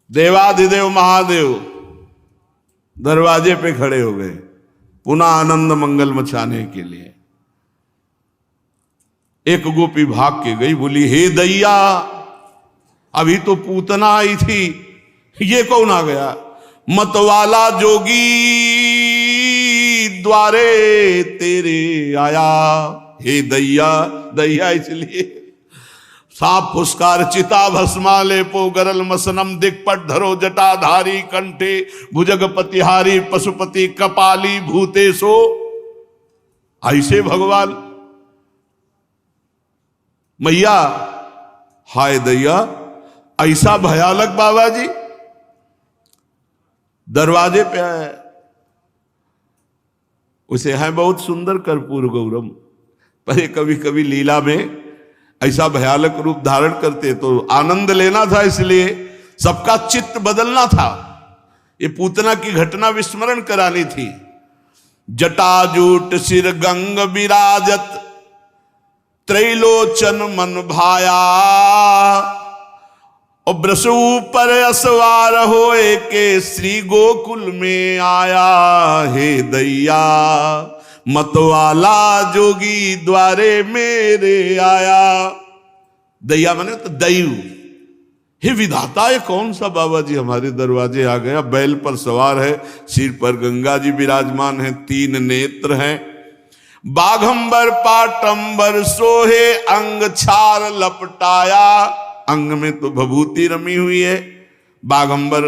देवाधिदेव महादेव दरवाजे पे खड़े हो गए पुनः आनंद मंगल मचाने के लिए। एक गोपी भाग के गई, बोली हे दैया, अभी तो पूतना आई थी, ये कौन आ गया? मतवाला जोगी द्वारे तेरे आया। हे दैया, दैया इसलिए साप फुस्कार चिता भस्माले पो गरल मसनम दिक्पट धरो जटाधारी कंठे भुजगपतिहारी पशुपति कपाली भूतेशो। ऐसे भगवान मैया, हाय दैया, ऐसा भयानक बाबा जी दरवाजे पे आया। उसे है बहुत सुंदर कर्पूर गौरम, पर कभी कभी लीला में ऐसा भयानक रूप धारण करते, तो आनंद लेना था, इसलिए सबका चित्त बदलना था। ये पूतना की घटना विस्मरण करानी थी। जटाजूट सिर गंग विराजत त्रैलोचन मन भाया, और ब्रसु पर असवार होए के श्री गोकुल में आया। हे दैया, मतवाला जोगी द्वारे मेरे आया। दैया माने तो दैव। हे विधाता, ये कौन सा बाबा जी हमारे दरवाजे आ गया? बैल पर सवार है, सिर पर गंगा जी विराजमान है, 3 नेत्र हैं, बाघंबर पाटंबर सोहे अंग छार लपटाया। अंग में तो भभूति रमी हुई है, बाघंबर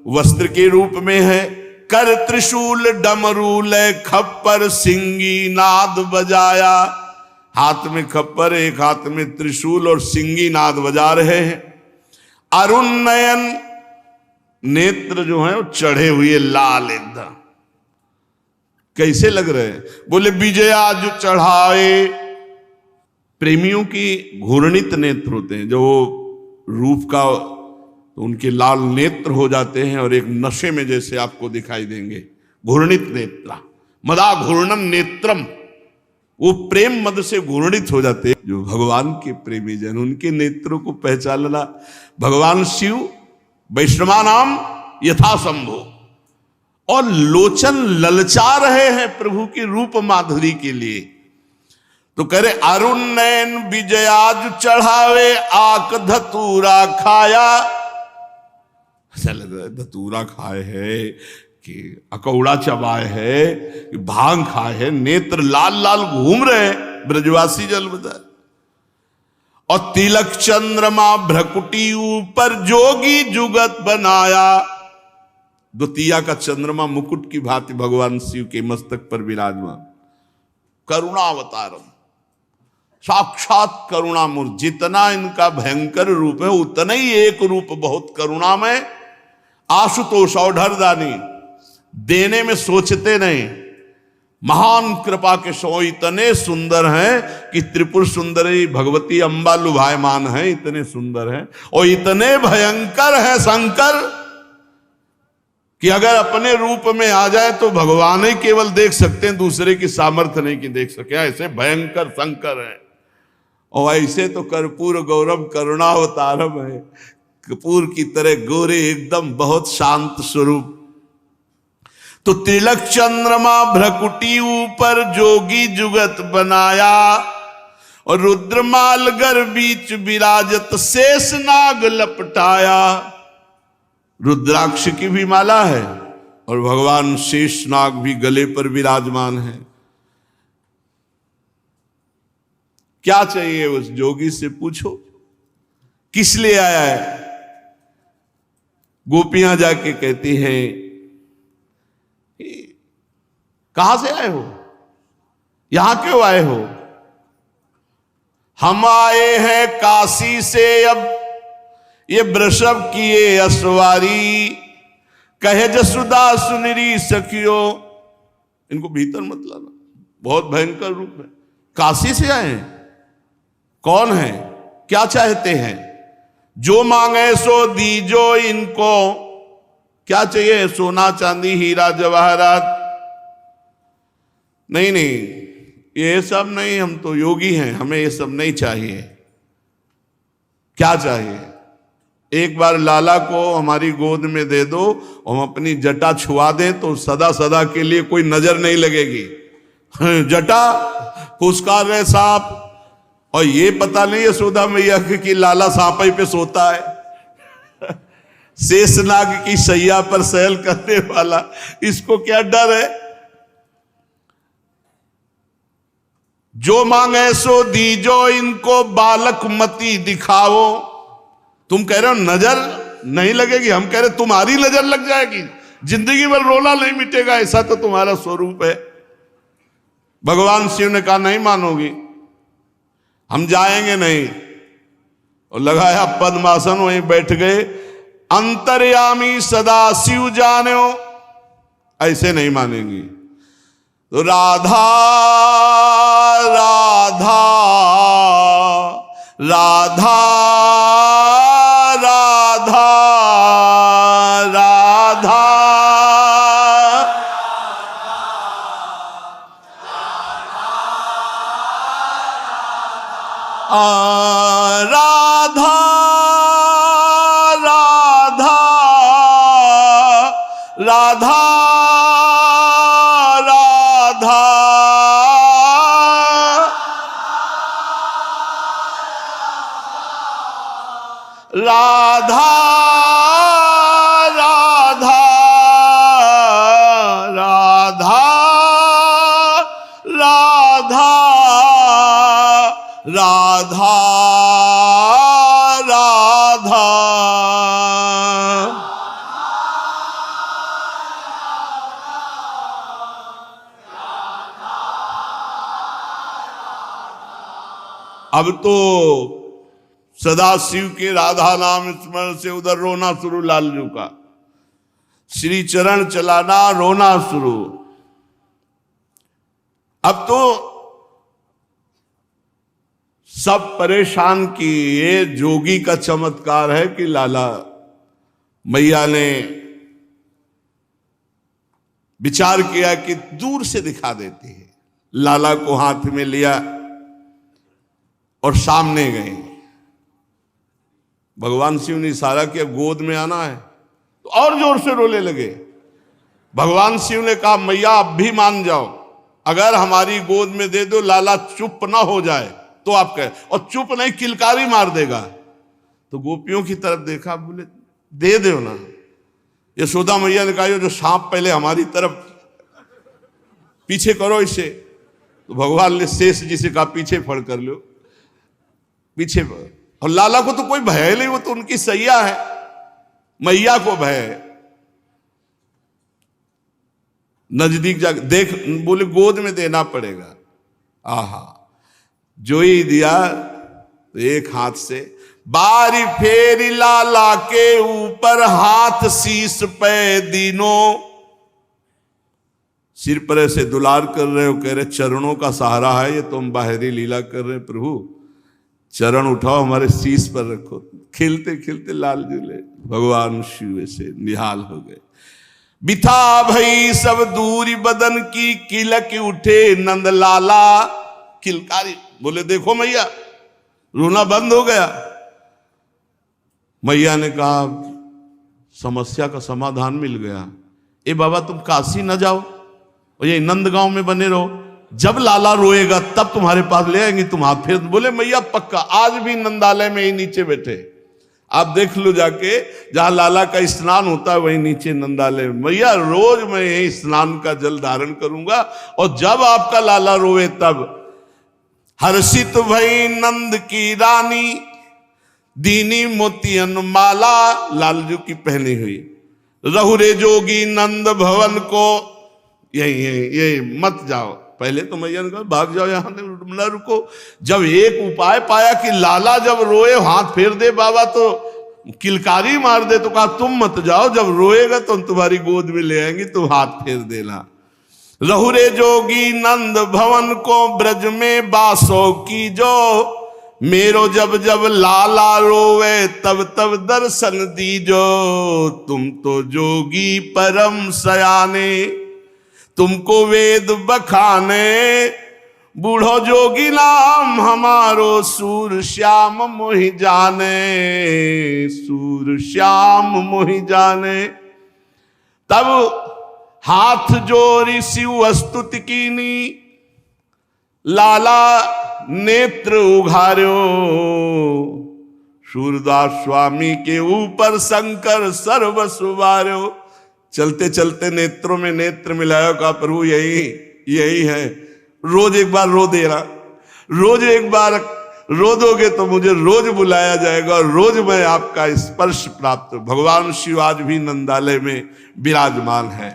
वस्त्र के रूप में है, कर त्रिशूल डमरूल खप्पर सिंगी नाद बजाया। हाथ में खप्पर, एक हाथ में त्रिशूल और सिंगी नाद बजा रहे हैं। अरुण नयन, नेत्र जो है वो चढ़े हुए लाल एकदम। कैसे लग रहे हैं? बोले विजया जो चढ़ाए। प्रेमियों की घूर्णित नेत्र होते हैं, जो रूप का तो उनके लाल नेत्र हो जाते हैं और एक नशे में जैसे आपको दिखाई देंगे। घूर्णित नेत्र, मदा घूर्णन नेत्रम, वो प्रेम मद से घूर्णित हो जाते हैं। जो भगवान के प्रेमी जन, उनके नेत्रों को पहचानना। भगवान शिव वैष्णवा नाम यथा संभो, और लोचन ललचा रहे हैं प्रभु की रूप माधुरी के लिए। तो करे अरुण नयन विजयाज चढ़ावे आक धतूरा खाया। ऐसा लग रहा है धतूरा खाए है कि अकौड़ा चबाए है कि भांग खाए है। नेत्र लाल लाल घूम रहे हैं, ब्रजवासी जल बता। और तिलक चंद्रमा भ्रकुटी ऊपर जोगी जुगत बनाया। द्वितीया का चंद्रमा मुकुट की भांति भगवान शिव के मस्तक पर विराजमान। करुणावतारम, साक्षात करुणामूर्ति। जितना इनका भयंकर रूप है, उतना ही एक रूप बहुत करुणामय। आशुतोष औढ़रदानी, देने में सोचते नहीं, महान कृपा के सो इतने सुंदर हैं कि त्रिपुर सुंदरी भगवती अम्बा लुभायमान है, इतने सुंदर हैं। और इतने भयंकर है शंकर कि अगर अपने रूप में आ जाए तो भगवान ही केवल देख सकते हैं, दूसरे की सामर्थ्य नहीं कि देख सके। ऐसे भयंकर शंकर है। और ऐसे तो कर्पूर गौरम करुणावतारम है, कपूर की तरह गोरे एकदम, बहुत शांत स्वरूप। तो तिलक चंद्रमा भ्रकुटी ऊपर जोगी जुगत बनाया, और रुद्रमाल गर बीच विराजत शेष नाग लपटाया। रुद्राक्ष की भी माला है और भगवान शेष नाग भी गले पर विराजमान है। क्या चाहिए उस जोगी से पूछो, किस लिए आया है? गोपियां जाके कहती हैं, कहां से आए हो, यहां क्यों आए हो? हम आए हैं काशी से, अब ये वृषभ किए असवारी, कहे जसुदा सुनरी सखियो। इनको भीतर मत लाना, बहुत भयंकर रूप है। काशी से आए हैं, कौन है, क्या चाहते हैं? जो मांगे सो दीजो इनको। क्या चाहिए? सोना चांदी हीरा जवाहरात? नहीं नहीं, ये सब नहीं, हम तो योगी हैं, हमें ये सब नहीं चाहिए। क्या चाहिए? एक बार लाला को हमारी गोद में दे दो, हम अपनी जटा छुआ दे तो सदा सदा के लिए कोई नजर नहीं लगेगी। जटा फुसकार रहे सांप, और ये पता नहीं यशोदा मैया कि लाला सांप पे सोता है। शेषनाग की सैया पर सैल करने वाला, इसको क्या डर है। जो मांगे सो दीजो, इनको बालक मती दिखाओ। तुम कह रहे हो नजर नहीं लगेगी, हम कह रहे तुम्हारी नजर लग जाएगी, जिंदगी भर रोना नहीं मिटेगा, ऐसा तो तुम्हारा स्वरूप है। भगवान शिव ने कहा नहीं मानोगी, हम जाएंगे नहीं। और लगाया पद्मासन, वहीं बैठ गए। अंतर्यामी सदा शिव जानो, ऐसे नहीं मानेंगी। तो राधा राधा राधा राधा राधा राधा राधा राधा राधा राधा राधा राधा राधा राधा राधा। अब तो सदाशिव के राधा नाम स्मरण से उधर रोना शुरू, लालजू का श्री चरण चलाना, रोना शुरू। अब तो सब परेशान की। ये जोगी का चमत्कार है कि लाला मैया ने विचार किया कि दूर से दिखा देती है। लाला को हाथ में लिया और सामने गए। भगवान शिव ने इशारा किया गोद में आना है, तो और जोर से रोने लगे। भगवान शिव ने कहा मैया अब भी मान जाओ, अगर हमारी गोद में दे दो, लाला चुप ना हो जाए तो आप कहे, और चुप नहीं किलकारी मार देगा। तो गोपियों की तरफ देखा, बोले दे दो ना। यशोदा मैया ने कहा जो सांप पहले हमारी तरफ पीछे करो इसे। तो भगवान ने शेष जी से कहा पीछे फड़ कर लो, पीछे फड़। और लाला को तो कोई भय नहीं, वो तो उनकी सैया है, मैया को भय है। नजदीक जा देख, बोले गोद में देना पड़ेगा। आहा, जो ही दिया तो एक हाथ से बारी फेरी लाला के ऊपर, हाथ शीश पे दीनों। सिर पर ऐसे दुलार कर रहे हो, कह रहे चरणों का सहारा है ये, तुम बाहरी लीला कर रहे प्रभु, चरण उठाओ हमारे शीश पर रखो। खिलते खिलते लाल झूले भगवान शिव से निहाल हो गए। बिथा भई सब दूरी बदन की, किलक उठे नंद लाला। किलकारी बोले देखो मैया, रोना बंद हो गया। मैया ने कहा समस्या का समाधान मिल गया। ए बाबा तुम काशी न जाओ और ये नंदगांव में बने रहो, जब लाला रोएगा तब तुम्हारे पास ले आएंगे, तुम हाथ फेर। बोले मैया पक्का, आज भी नंदालय में ही नीचे बैठे, आप देख लो जाके, जहां लाला का स्नान होता है वहीं नीचे नंदालय में। मैया रोज मैं यही स्नान का जल धारण करूंगा, और जब आपका लाला रोए तब। हर्षित भई नंद की रानी, दीनी मोतियन माला, लालजू की पहनी हुई। रहुरे जोगी नंद भवन को, यही मत जाओ। पहले तो मैया ने कहा भाग जाओ, यहां न रुको। जब एक उपाय पाया कि लाला जब रोए हाथ फेर दे बाबा, तो किलकारी मार दे, तो कहा तुम मत जाओ, जब रोएगा तो हम तुम्हारी गोद में ले आएंगे, तुम हाथ फेर देना। रहुरे जोगी नंद भवन को, ब्रज में बासो की जो, मेरो जब जब लाला रोवे तब तब दर्शन दीजो। तुम तो जोगी परम सयाने, तुमको वेद बखाने, बूढ़ो जोगी नाम हमारो सूर श्याम मोहि जाने, सूर श्याम मोहि जाने। तब हाथ जोड़ी शिव स्तुति कीनी, लाला नेत्र उघार्यो, सूरदास स्वामी के ऊपर शंकर सर्व सुवार्यो। चलते चलते नेत्रों में नेत्र मिलाया, का प्रभु यही है। रोज एक बार रो देना, रोज एक बार रो दोगे तो मुझे रोज बुलाया जाएगा और रोज मैं आपका स्पर्श प्राप्त। भगवान शिव आज भी नंदालय में विराजमान है।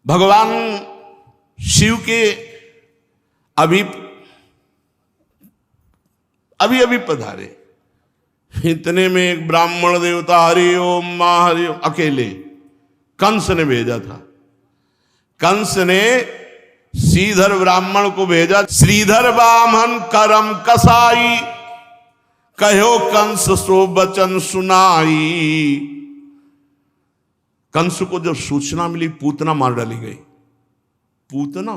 भगवान शिव के अभी पधारे। इतने में एक ब्राह्मण देवता हरि ओम मां हरि ओम अकेले कंस ने भेजा था। कंस ने श्रीधर ब्राह्मण को भेजा, श्रीधर ब्राह्मण करम कसाई, कहो कंस सो बचन सुनाई। कंस को जब सूचना मिली पूतना मार डाली गई। पूतना,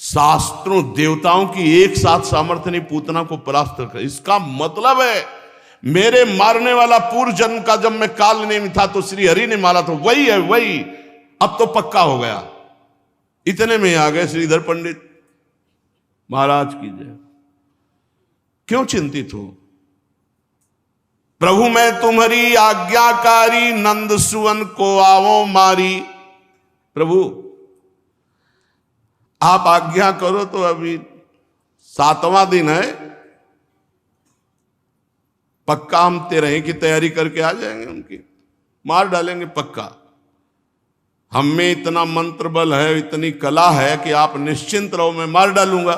शास्त्रों देवताओं की एक साथ सामर्थ्य नहीं पूतना को परास्त कर। इसका मतलब है मेरे मारने वाला पूर्व जन्म का जब मैं काल नेमी था तो श्री हरि ने मारा, तो वही है वही, अब तो पक्का हो गया। इतने में आ गए श्रीधर पंडित महाराज की जय। क्यों चिंतित हो प्रभु, मैं तुम्हारी आज्ञाकारी, नंद सुवन को आवो मारी। प्रभु आप आज्ञा करो तो अभी 7वां दिन है, पक्का हम 13 की तैयारी करके आ जाएंगे, उनकी मार डालेंगे पक्का। हम में इतना मंत्र बल है, इतनी कला है कि आप निश्चिंत रहो, मैं मार डालूंगा।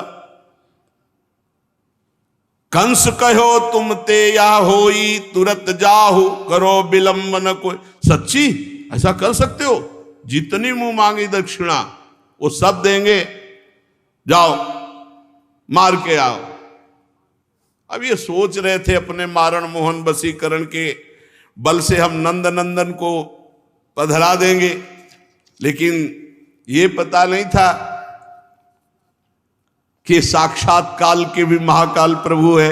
कंस कहो तुम ते या होई, तुरंत जाहु करो विलंब न कोई। सच्ची ऐसा कर सकते हो? जितनी मुंह मांगी दक्षिणा वो सब देंगे, जाओ मार के आओ। अब ये सोच रहे थे अपने मारण मोहन वशीकरण के बल से हम नंद नंदन को पधरा देंगे, लेकिन ये पता नहीं था कि साक्षात काल के भी महाकाल प्रभु है।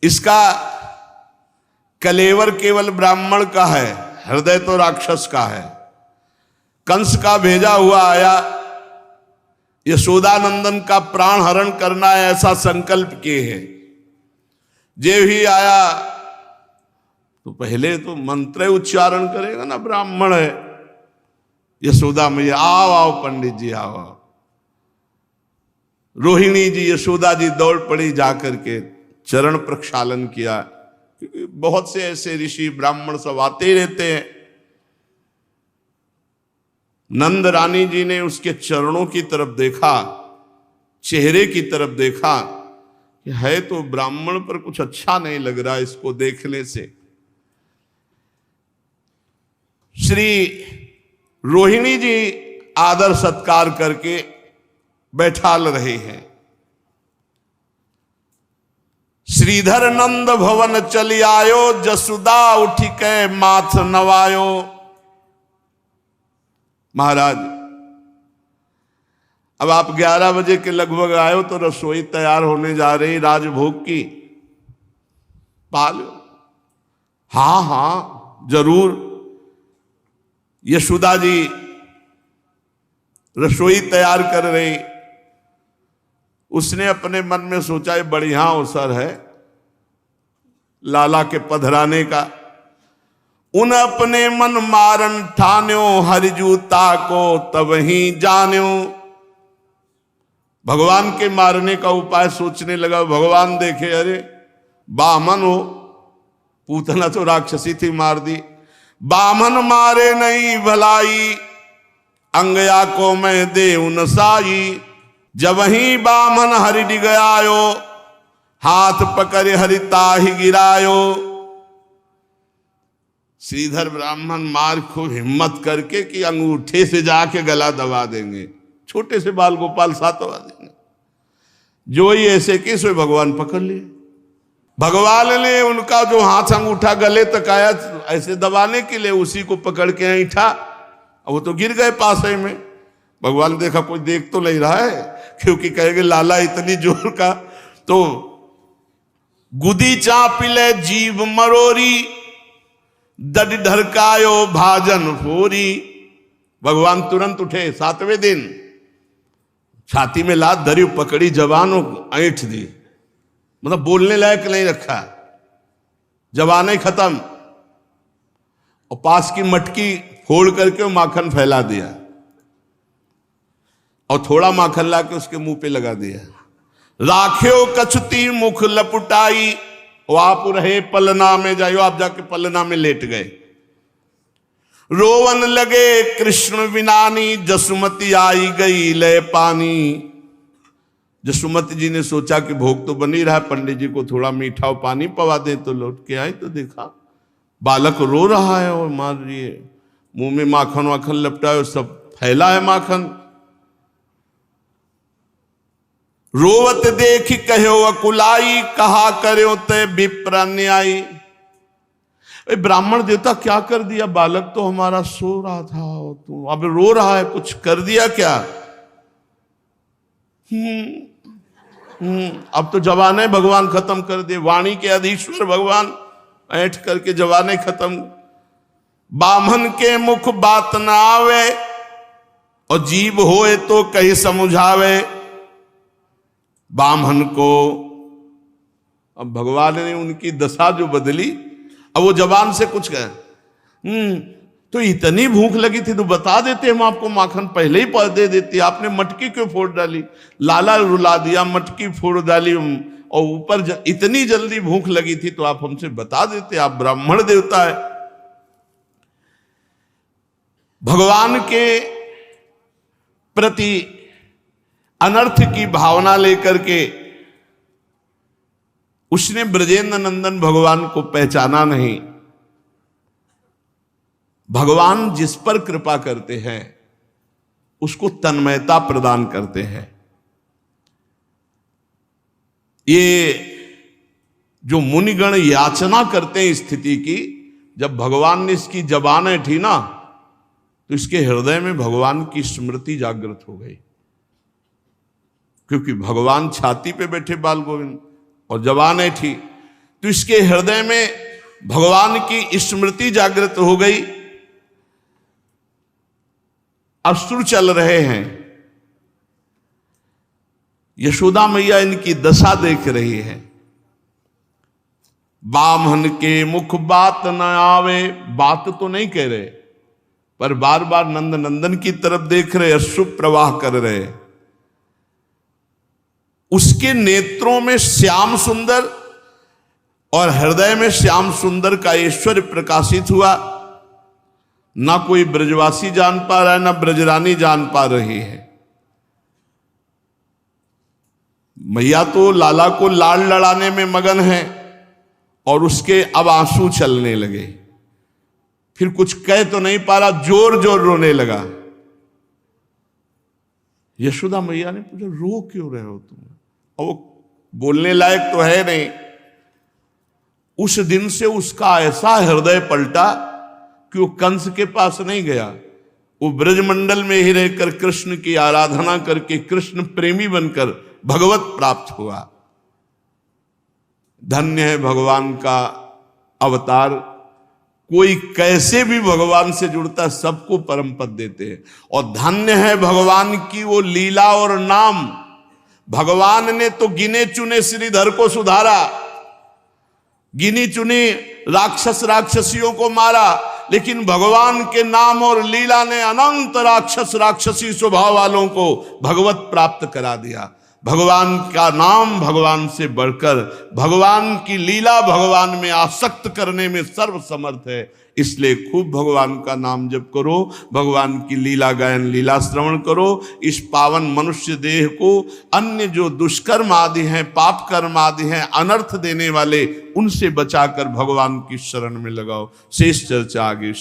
इसका कलेवर केवल ब्राह्मण का है, हृदय तो राक्षस का है। कंस का भेजा हुआ आया, यशोदानंदन का प्राण हरण करना है ऐसा संकल्प किए हैं। जे भी आया तो पहले तो मंत्र उच्चारण करेगा ना, ब्राह्मण है। यशोदा मैया आओ आओ पंडित जी आओ आओ। रोहिणी जी यशोदा जी दौड़ पड़ी, जाकर के चरण प्रक्षालन किया। क्योंकि बहुत से ऐसे ऋषि ब्राह्मण सब आते रहते हैं। नंद रानी जी ने उसके चरणों की तरफ देखा, चेहरे की तरफ देखा कि है तो ब्राह्मण पर कुछ अच्छा नहीं लग रहा इसको देखने से। श्री रोहिणी जी आदर सत्कार करके बैठाल रहे हैं। श्रीधर नंद भवन चली आयो, जसुदा उठी के माथ नवायो। महाराज अब आप 11 बजे के लगभग आयो तो रसोई तैयार होने जा रही राजभोग की, पालो। हाँ हाँ जरूर। यशोदा जी रसोई तैयार कर रही। उसने अपने मन में सोचा ये बढ़िया अवसर है लाला के पधराने का। उन अपने मन मारन ठान्यो, हरिजूता को तब ही जान्यो। भगवान के मारने का उपाय सोचने लगा। भगवान देखे अरे बामन हो, पूतना तो राक्षसी थी मार दी। बामन मारे नहीं भलाई, अंगया को मैं दे उन साई। जब ही बामन हरि डिगयायो, हाथ पकड़ हरिता ही गिरायो। श्रीधर ब्राह्मण मार खूब हिम्मत करके कि अंगूठे से जाके गला दबा देंगे। छोटे से बाल गोपाल सातवा देंगे। जो ही ऐसे कि सो भगवान पकड़ लिए। भगवान ने उनका जो हाथ अंगूठा गले तक आया ऐसे दबाने के लिए उसी को पकड़ के ऐठा, वो तो गिर गए पासे में। भगवान देखा कोई देख तो नहीं रहा है, क्योंकि कहेंगे लाला इतनी जोर का, तो गुदी चापिले जीव मरोरी, दड ढरकायो भाजन फोरी। भगवान तुरंत उठे 7वें दिन, छाती में लात धरी, पकड़ी जवानों को ऐंठ दी, मतलब बोलने लायक नहीं रखा, जवान ही खत्म, और पास की मटकी फोड़ करके वो माखन फैला दिया और थोड़ा माखन ला के उसके मुंह पे लगा दिया। राख्यो कछुती मुख लपुटाई, वो आप रहे पलना में जाइयो, आप जाके पलना में लेट गए। रोवन लगे कृष्ण विनानी, जसुमती आई गई ले पानी। जसुमती जी ने सोचा कि भोग तो बनी रहा, पंडित जी को थोड़ा मीठा और पानी पवा दे, तो लौट के आई तो देखा बालक रो रहा है और मार रही है, मुंह में माखन वाखन लपटा है, सब फैला है माखन। रोवत देखी कहो अकुलाई, कहा करो ते विप्र न्यायी। ब्राह्मण देवता क्या कर दिया, बालक तो हमारा सो रहा था और तू अब रो रहा है, कुछ कर दिया क्या? अब तो जवाने भगवान खत्म कर दे, वाणी के अधीश्वर भगवान ऐठ करके जवाने खत्म। बामन के मुख बात न आवे, और जीव होए तो कहीं समझावे। बामन को अब भगवान ने उनकी दशा जो बदली, अब वो जवान से कुछ कहे, तो इतनी भूख लगी थी तो बता देते, हम आपको माखन पहले ही दे देते, आपने मटकी क्यों फोड़ डाली? लाला रुला दिया, मटकी फोड़ डाली, और ऊपर इतनी जल्दी भूख लगी थी तो आप हमसे बता देते, आप ब्राह्मण देवता है। भगवान के प्रति अनर्थ की भावना लेकर के उसने ब्रजेंद्र नंदन भगवान को पहचाना नहीं। भगवान जिस पर कृपा करते हैं उसको तन्मयता प्रदान करते हैं। ये जो मुनिगण याचना करते हैं स्थिति की, जब भगवान ने इसकी जबान ऐठी ना, तो इसके हृदय में भगवान की स्मृति जागृत हो गई, क्योंकि भगवान छाती पे बैठे बाल गोविंद और जबान ऐठी, तो इसके हृदय में भगवान की स्मृति जागृत हो गई। अश्रु चल रहे हैं, यशोदा मैया इनकी दशा देख रही है। बामन के मुख बात न आवे, बात तो नहीं कह रहे, पर बार बार नंद नंदन की तरफ देख रहे, अश्रु प्रवाह कर रहे। उसके नेत्रों में श्याम सुंदर और हृदय में श्याम सुंदर का ऐश्वर्य प्रकाशित हुआ। ना कोई ब्रजवासी जान पा रहा है, ना ब्रजरानी जान पा रही है। मैया तो लाला को लाड़ लड़ाने में मगन है और उसके अब आंसू चलने लगे, फिर कुछ कह तो नहीं पा रहा, जोर जोर रोने लगा। यशोदा मैया ने पूछा, रो क्यों रहे हो तुम? और वो बोलने लायक तो है नहीं। उस दिन से उसका ऐसा हृदय पलटा कि वो कंस के पास नहीं गया, वो ब्रजमंडल में ही रहकर कृष्ण की आराधना करके कृष्ण प्रेमी बनकर भगवत प्राप्त हुआ। धन्य है भगवान का अवतार, कोई कैसे भी भगवान से जुड़ता है, सबको परम पद देते हैं। और धन्य है भगवान की वो लीला और नाम। भगवान ने तो गिने चुने श्रीधर को सुधारा, गिनी चुनी राक्षस राक्षसियों को मारा, लेकिन भगवान के नाम और लीला ने अनंत राक्षस राक्षसी स्वभाव वालों को भगवत प्राप्त करा दिया। भगवान का नाम भगवान से बढ़कर, भगवान की लीला भगवान में आसक्त करने में सर्व समर्थ है। इसलिए खूब भगवान का नाम जप करो, भगवान की लीला गायन लीला श्रवण करो। इस पावन मनुष्य देह को अन्य जो दुष्कर्म आदि हैं, पाप कर्म आदि हैं, अनर्थ देने वाले, उनसे बचाकर भगवान की शरण में लगाओ। शेष चर्चा आगे।